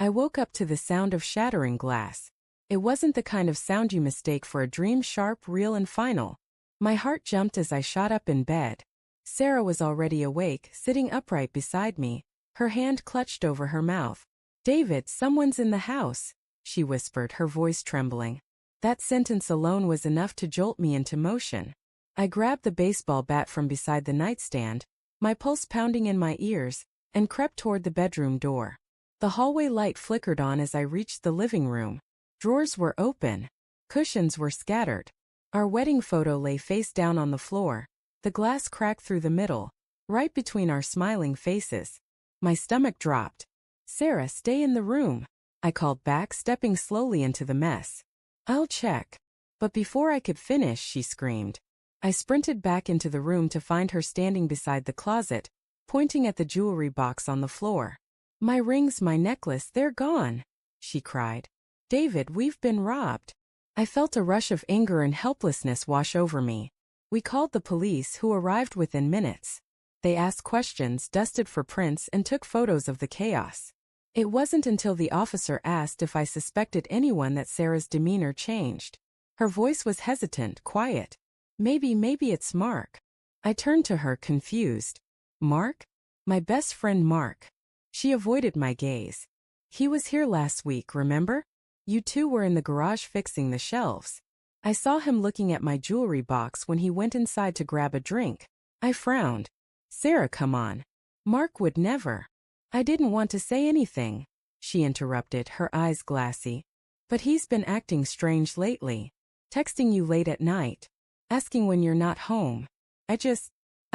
I woke up to the sound of shattering glass. It wasn't the kind of sound you mistake for a dream, sharp, real, and final. My heart jumped as I shot up in bed. Sarah was already awake, sitting upright beside me, her hand clutched over her mouth. "David, someone's in the house," she whispered, her voice trembling. That sentence alone was enough to jolt me into motion. I grabbed the baseball bat from beside the nightstand, my pulse pounding in my ears, and crept toward the bedroom door. The hallway light flickered on as I reached the living room. Drawers were open. Cushions were scattered. Our wedding photo lay face down on the floor, the glass cracked through the middle, right between our smiling faces. My stomach dropped. "Sarah, stay in the room," I called back, stepping slowly into the mess. "I'll check." But before I could finish, she screamed. I sprinted back into the room to find her standing beside the closet, pointing at the jewelry box on the floor. "My rings, my necklace, they're gone," she cried. "David, we've been robbed." I felt a rush of anger and helplessness wash over me. We called the police, who arrived within minutes. They asked questions, dusted for prints, and took photos of the chaos. It wasn't until the officer asked if I suspected anyone that Sarah's demeanor changed. Her voice was hesitant, quiet. Maybe it's Mark." I turned to her, confused. "Mark? My best friend Mark." She avoided my gaze. "He was here last week, remember? You two were in the garage fixing the shelves. I saw him looking at my jewelry box when he went inside to grab a drink." I frowned. "Sarah, come on. Mark would never." "I didn't want to say anything," she interrupted, her eyes glassy. "But he's been acting strange lately. Texting you late at night. Asking when you're not home. I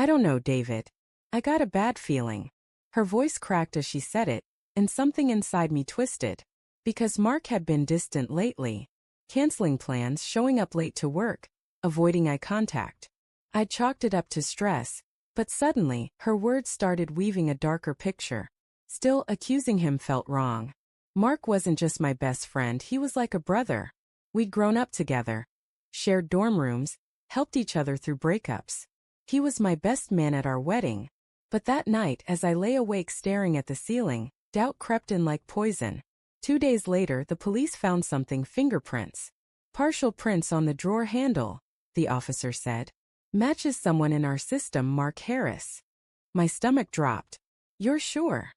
don't know, David. I got a bad feeling." Her voice cracked as she said it, and something inside me twisted. Because Mark had been distant lately. Canceling plans, showing up late to work, avoiding eye contact. I chalked it up to stress, but suddenly, her words started weaving a darker picture. Still, accusing him felt wrong. Mark wasn't just my best friend, he was like a brother. We'd grown up together. Shared dorm rooms, helped each other through breakups. He was my best man at our wedding. But that night, as I lay awake staring at the ceiling, doubt crept in like poison. 2 days later, the police found something: fingerprints. "Partial prints on the drawer handle," the officer said. "Matches someone in our system, Mark Harris." My stomach dropped. "You're sure?"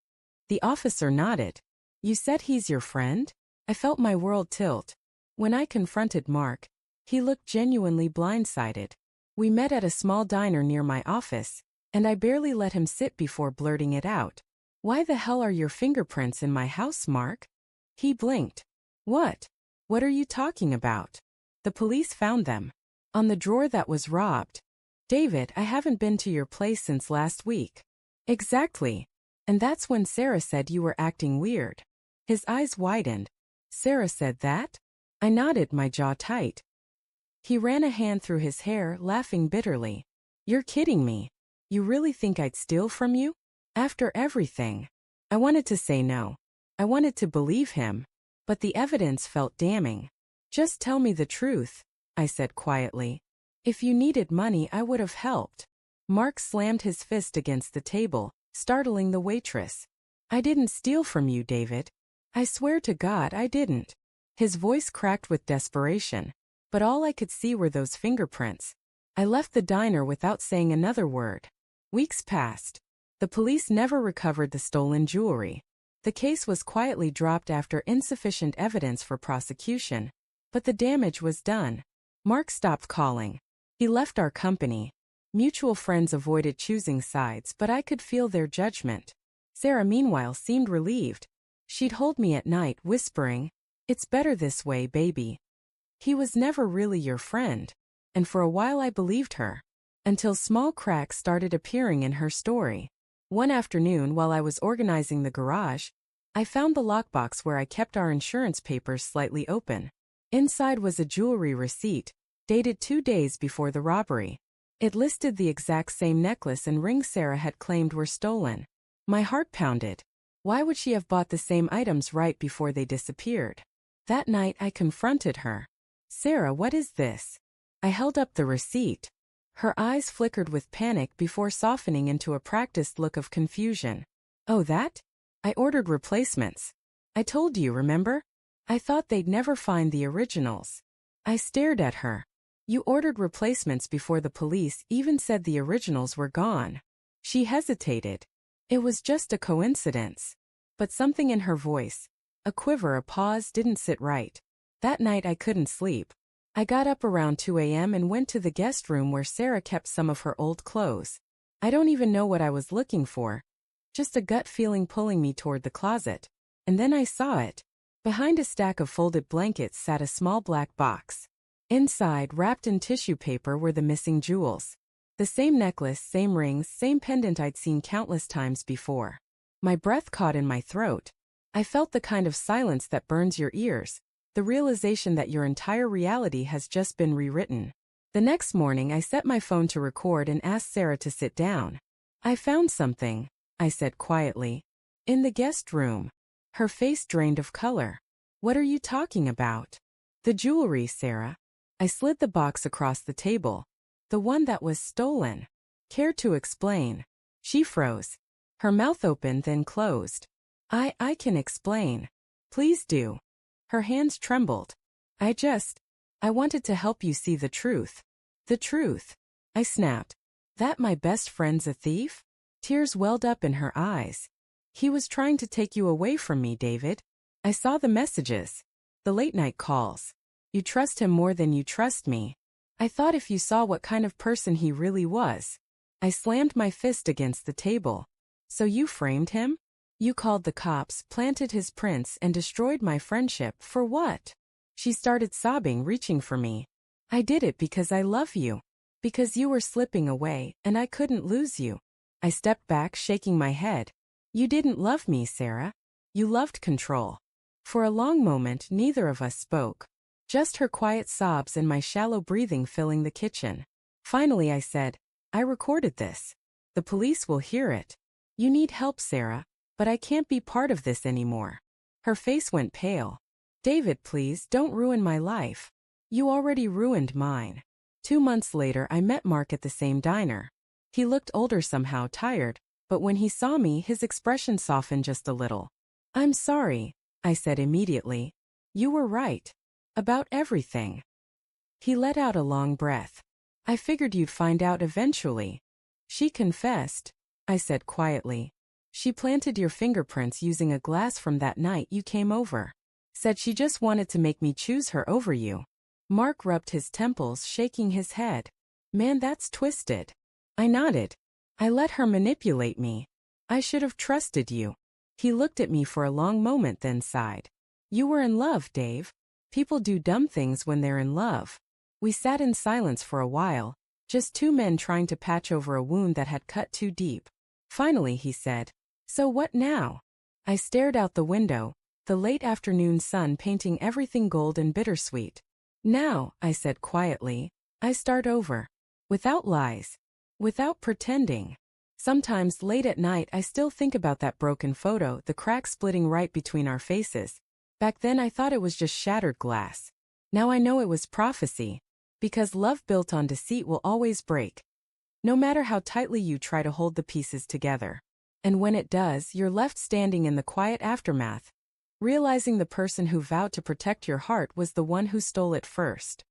The officer nodded. "You said he's your friend?" I felt my world tilt. When I confronted Mark, he looked genuinely blindsided. We met at a small diner near my office, and I barely let him sit before blurting it out. "Why the hell are your fingerprints in my house, Mark?" He blinked. "What? What are you talking about?" "The police found them. On the drawer that was robbed." "David, I haven't been to your place since last week." "Exactly. And that's when Sarah said you were acting weird." His eyes widened. "Sarah said that?" I nodded, my jaw tight. He ran a hand through his hair, laughing bitterly. "You're kidding me. You really think I'd steal from you? After everything?" I wanted to say no. I wanted to believe him. But the evidence felt damning. "Just tell me the truth," I said quietly. "If you needed money, I would have helped." Mark slammed his fist against the table, startling the waitress. "I didn't steal from you, David. I swear to God I didn't." His voice cracked with desperation. But all I could see were those fingerprints. I left the diner without saying another word. Weeks passed. The police never recovered the stolen jewelry. The case was quietly dropped after insufficient evidence for prosecution. But the damage was done. Mark stopped calling. He left our company. Mutual friends avoided choosing sides, but I could feel their judgment. Sarah, meanwhile, seemed relieved. She'd hold me at night, whispering, "It's better this way, baby." He was never really your friend. And for a while I believed her. Until small cracks started appearing in her story. One afternoon, while I was organizing the garage, I found the lockbox where I kept our insurance papers slightly open. Inside was a jewelry receipt, dated 2 days before the robbery. It listed the exact same necklace and ring Sarah had claimed were stolen. My heart pounded. Why would she have bought the same items right before they disappeared? That night I confronted her. "Sarah, what is this?" I held up the receipt. Her eyes flickered with panic before softening into a practiced look of confusion. "Oh, that? I ordered replacements." I told you, remember? I thought they'd never find the originals. I stared at her. You ordered replacements before the police even said the originals were gone. She hesitated. It was just a coincidence. But something in her voice, a quiver, a pause, didn't sit right. That night I couldn't sleep. I got up around 2 a.m. and went to the guest room where Sarah kept some of her old clothes. I don't even know what I was looking for. Just a gut feeling pulling me toward the closet. And then I saw it. Behind a stack of folded blankets sat a small black box. Inside, wrapped in tissue paper, were the missing jewels. The same necklace, same rings, same pendant I'd seen countless times before. My breath caught in my throat. I felt the kind of silence that burns your ears, the realization that your entire reality has just been rewritten. The next morning I set my phone to record and asked Sarah to sit down. I found something, I said quietly. In the guest room. Her face drained of color. What are you talking about? The jewelry, Sarah. I slid the box across the table. The one that was stolen. Care to explain? She froze. Her mouth opened then closed. I can explain. Please do. Her hands trembled. I wanted to help you see the truth. The truth. I snapped. That my best friend's a thief? Tears welled up in her eyes. He was trying to take you away from me, David. I saw the messages. The late-night calls. You trust him more than you trust me. I thought if you saw what kind of person he really was. I slammed my fist against the table. So you framed him? You called the cops, planted his prints, and destroyed my friendship, for what? She started sobbing, reaching for me. I did it because I love you. Because you were slipping away, and I couldn't lose you. I stepped back, shaking my head. You didn't love me, Sarah. You loved control. For a long moment, neither of us spoke. Just her quiet sobs and my shallow breathing filling the kitchen. Finally I said, I recorded this. The police will hear it. You need help, Sarah, but I can't be part of this anymore. Her face went pale. David, please don't ruin my life. You already ruined mine. 2 months later I met Mark at the same diner. He looked older, somehow tired, but when he saw me his expression softened just a little. I'm sorry, I said immediately. You were right. About everything. He let out a long breath. I figured you'd find out eventually. She confessed, I said quietly. She planted your fingerprints using a glass from that night you came over. Said she just wanted to make me choose her over you. Mark rubbed his temples, shaking his head. Man, that's twisted. I nodded. I let her manipulate me. I should have trusted you. He looked at me for a long moment then sighed. You were in love, Dave. People do dumb things when they're in love. We sat in silence for a while, just two men trying to patch over a wound that had cut too deep. Finally he said, So what now? I stared out the window, the late afternoon sun painting everything gold and bittersweet. Now, I said quietly, I start over. Without lies. Without pretending. Sometimes late at night I still think about that broken photo, the crack splitting right between our faces. Back then I thought it was just shattered glass. Now I know it was prophecy. Because love built on deceit will always break. No matter how tightly you try to hold the pieces together. And when it does, you're left standing in the quiet aftermath, realizing the person who vowed to protect your heart was the one who stole it first.